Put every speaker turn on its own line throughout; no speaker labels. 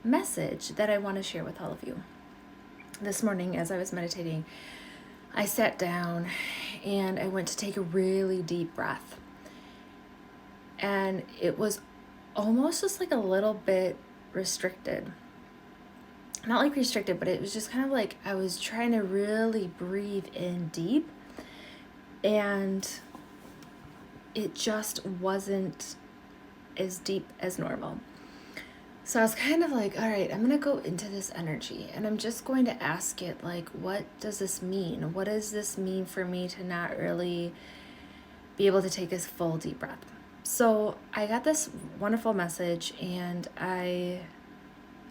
message that I want to share with all of you. This morning, as I was meditating, I sat down and I went to take a really deep breath. And it was almost just like a little bit restricted. Not like restricted, but it was just kind of like I was trying to really breathe in deep. And it just wasn't as deep as normal. So I was kind of like, all right, I'm going to go into this energy and I'm just going to ask it, like, what does this mean? What does this mean for me to not really be able to take a full deep breath? So I got this wonderful message and I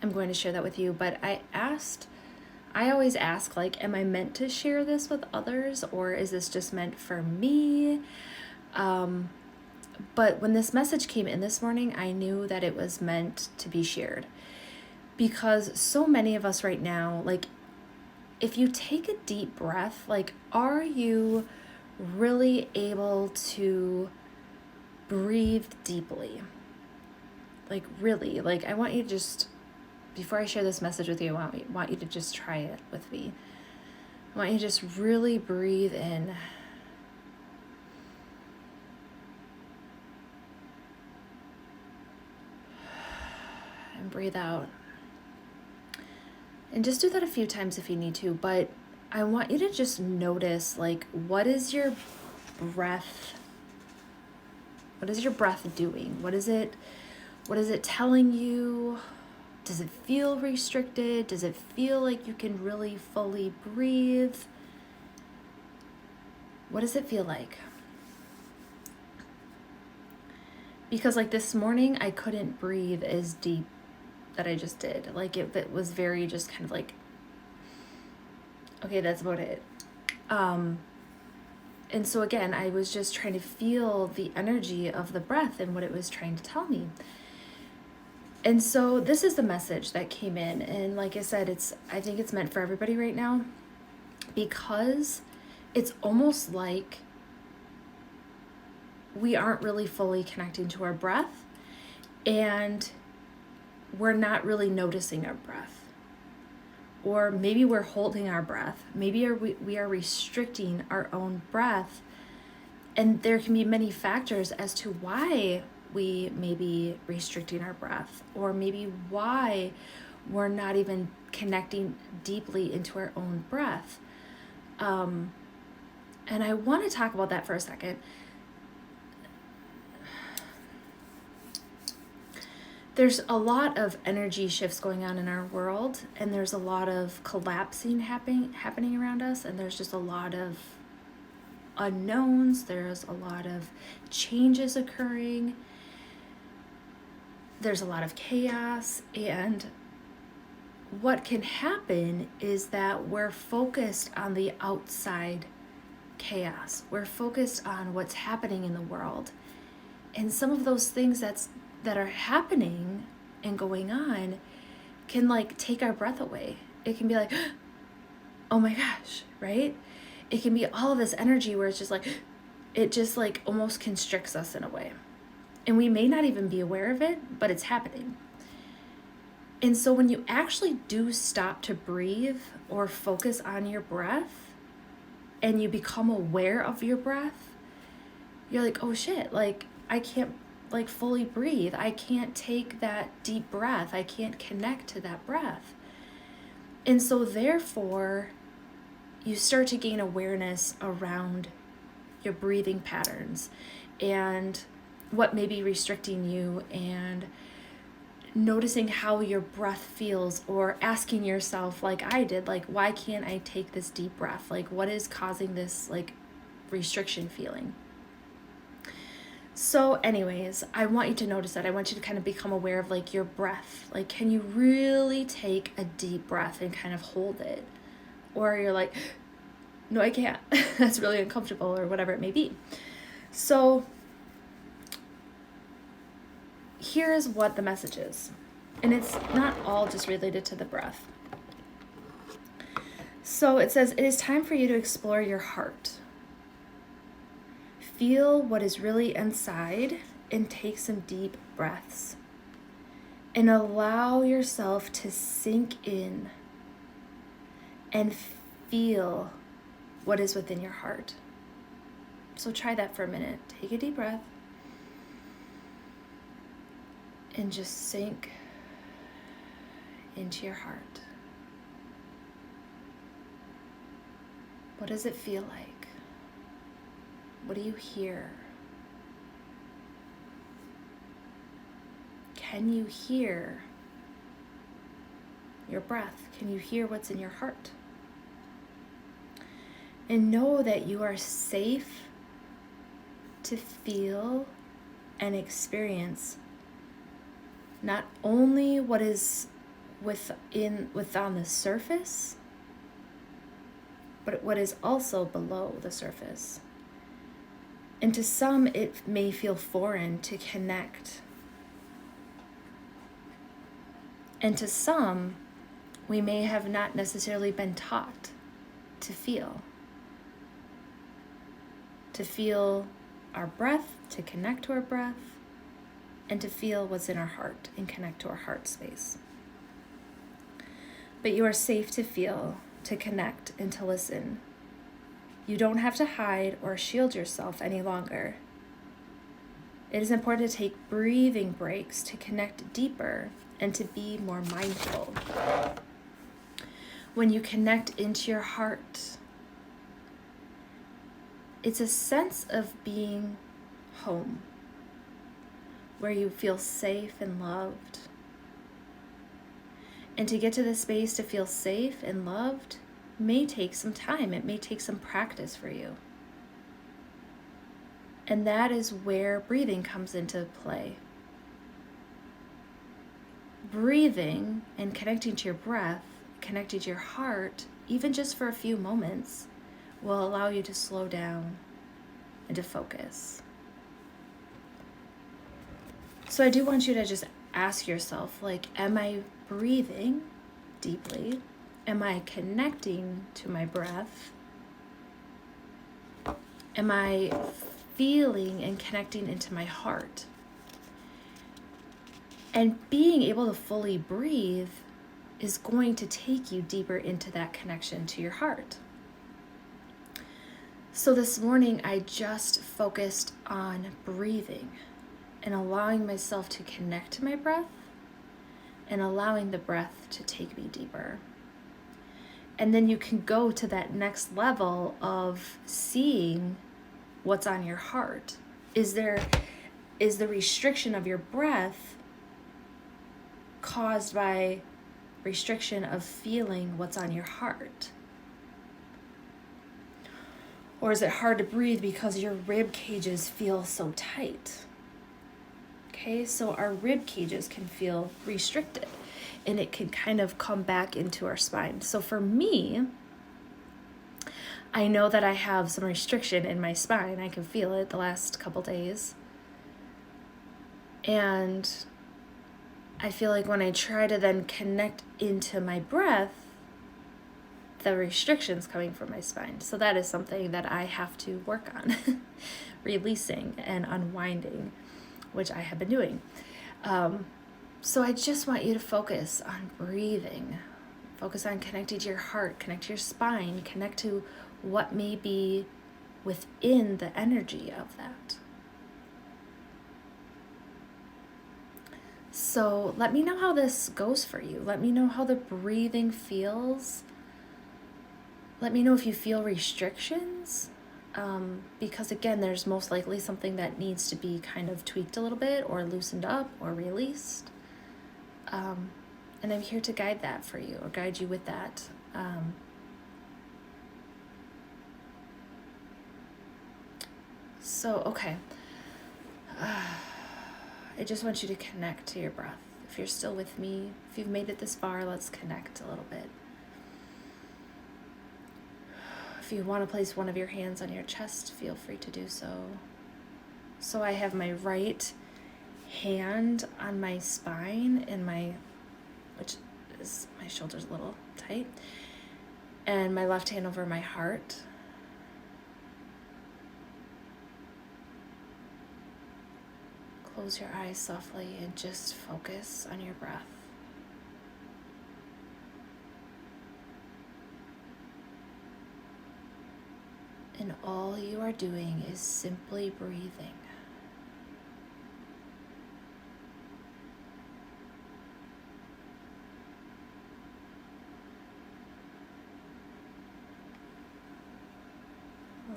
am going to share that with you. But I always ask, like, am I meant to share this with others or is this just meant for me? But when this message came in this morning, I knew that it was meant to be shared. Because so many of us right now, like, if you take a deep breath, like, are you really able to breathe deeply? Like, really, like, I want you to just, before I share this message with you, I want you to just try it with me. I want you to just really breathe in. And breathe out. And just do that a few times if you need to, but I want you to just notice, like, what is your breath doing? What is it telling you? Does it feel restricted? Does it feel like you can really fully breathe? What does it feel like? Because like this morning, I couldn't breathe as deep that I just did. Like it was very just kind of like, okay, that's about it. And so again, I was just trying to feel the energy of the breath and what it was trying to tell me. And so this is the message that came in. And like I said, I think it's meant for everybody right now, because it's almost like we aren't really fully connecting to our breath and we're not really noticing our breath. Or maybe we're holding our breath. Maybe we are restricting our own breath. And there can be many factors as to why we may be restricting our breath, or maybe why we're not even connecting deeply into our own breath. And I want to talk about that for a second. There's a lot of energy shifts going on in our world, and there's a lot of collapsing happening around us, and there's just a lot of unknowns. There's a lot of changes occurring. There's a lot of chaos, and what can happen is that we're focused on the outside chaos. We're focused on what's happening in the world, and some of those things that are happening and going on can like take our breath away. It can be like, oh my gosh, right? It can be all of this energy where it's just like, it just like almost constricts us in a way. And we may not even be aware of it, but it's happening. And so when you actually do stop to breathe or focus on your breath and you become aware of your breath, you're like, oh shit, like I can't like fully breathe. I can't take that deep breath. I can't connect to that breath. And so therefore, you start to gain awareness around your breathing patterns and what may be restricting you, and noticing how your breath feels, or asking yourself, like I did, like, why can't I take this deep breath? Like, what is causing this like restriction feeling? So anyways, I want you to notice that. I want you to kind of become aware of like your breath. Like, can you really take a deep breath and kind of hold it? Or you're like, no, I can't. That's really uncomfortable, or whatever it may be. So here's what the message is. And it's not all just related to the breath. So it says, it is time for you to explore your heart. Feel what is really inside and take some deep breaths. And allow yourself to sink in and feel what is within your heart. So try that for a minute. Take a deep breath and just sink into your heart. What does it feel like? What do you hear? Can you hear your breath? Can you hear what's in your heart? And know that you are safe to feel and experience not only what is within on the surface, but what is also below the surface. And to some, it may feel foreign to connect. And to some, we may have not necessarily been taught to feel. To feel our breath, to connect to our breath, and to feel what's in our heart and connect to our heart space. But you are safe to feel, to connect, and to listen. You don't have to hide or shield yourself any longer. It is important to take breathing breaks to connect deeper and to be more mindful. When you connect into your heart, it's a sense of being home, where you feel safe and loved. And to get to the space to feel safe and loved may take some time. It may take some practice for you. And that is where breathing comes into play. Breathing and connecting to your breath, connecting to your heart, even just for a few moments, will allow you to slow down and to focus. So I do want you to just ask yourself, am I breathing deeply? Am I connecting to my breath? Am I feeling and connecting into my heart? And being able to fully breathe is going to take you deeper into that connection to your heart. So this morning, I just focused on breathing and allowing myself to connect to my breath and allowing the breath to take me deeper. And then you can go to that next level of seeing what's on your heart. Is the restriction of your breath caused by restriction of feeling what's on your heart? Or is it hard to breathe because your rib cages feel so tight? Okay, so our rib cages can feel restricted and it can kind of come back into our spine. So for me, I know that I have some restriction in my spine. I can feel it the last couple days. And I feel like when I try to then connect into my breath, the restrictions coming from my spine. So that is something that I have to work on, releasing and unwinding, which I have been doing. So I just want you to focus on breathing, focus on connecting to your heart, connect to your spine, connect to what may be within the energy of that. So let me know how this goes for you. Let me know how the breathing feels. Let me know if you feel restrictions, because again, there's most likely something that needs to be kind of tweaked a little bit or loosened up or released. And I'm here to guide that for you or guide you with that. Okay. I just want you to connect to your breath. If you're still with me, if you've made it this far, let's connect a little bit. If you want to place one of your hands on your chest, feel free to do so. So I have my right hand on my spine and which is my shoulder's a little tight, and my left hand over my heart. close your eyes softly and just focus on your breath. And all you are doing is simply breathing.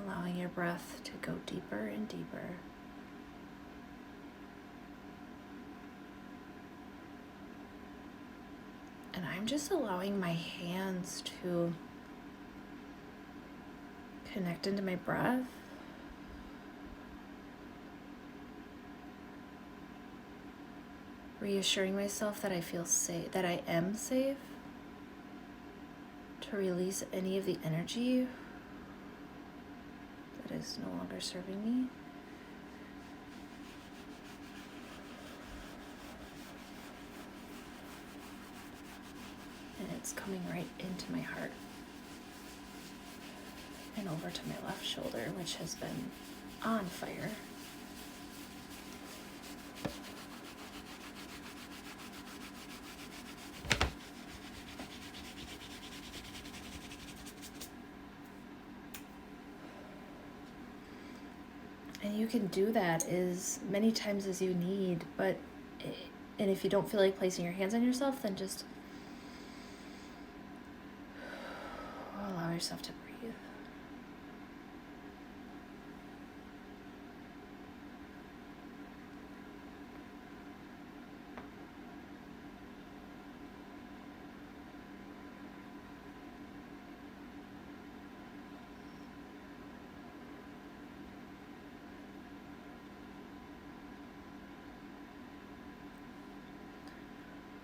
Allowing your breath to go deeper and deeper. And I'm just allowing my hands to connect into my breath. Reassuring myself that I feel safe, that I am safe. To release any of the energy that is no longer serving me. And it's coming right into my heart and over to my left shoulder, which has been on fire. And you can do that as many times as you need, and if you don't feel like placing your hands on yourself, then just allow yourself to breathe.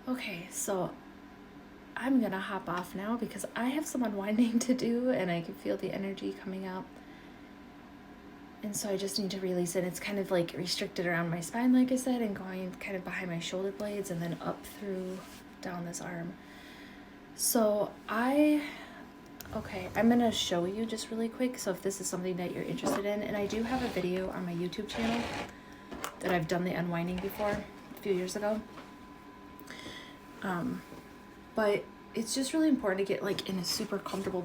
Okay, so I'm gonna hop off now because I have some unwinding to do and I can feel the energy coming up. And so I just need to release it. It's kind of like restricted around my spine, like I said, and going kind of behind my shoulder blades and then up through down this arm. So I'm gonna show you just really quick. So if this is something that you're interested in, and I do have a video on my YouTube channel that I've done the unwinding before a few years ago. But it's just really important to get like in a super comfortable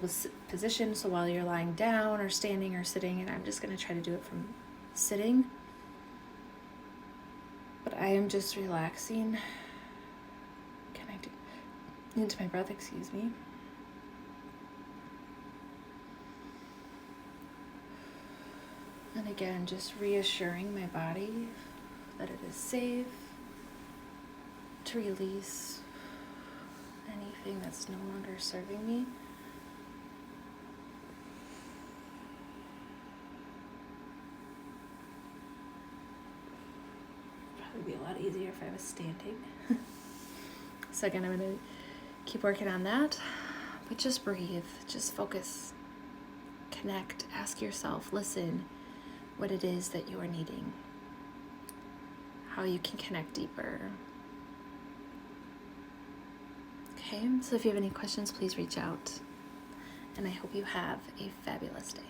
position. So while you're lying down or standing or sitting, and I'm just going to try to do it from sitting. But I am just relaxing, connecting into my breath, excuse me. And again, just reassuring my body that it is safe to release anything that's no longer serving me. Probably be a lot easier if I was standing. So again, I'm going to keep working on that, but just breathe, just focus, connect, ask yourself, listen what it is that you are needing, how you can connect deeper. Okay, so if you have any questions, please reach out. And I hope you have a fabulous day.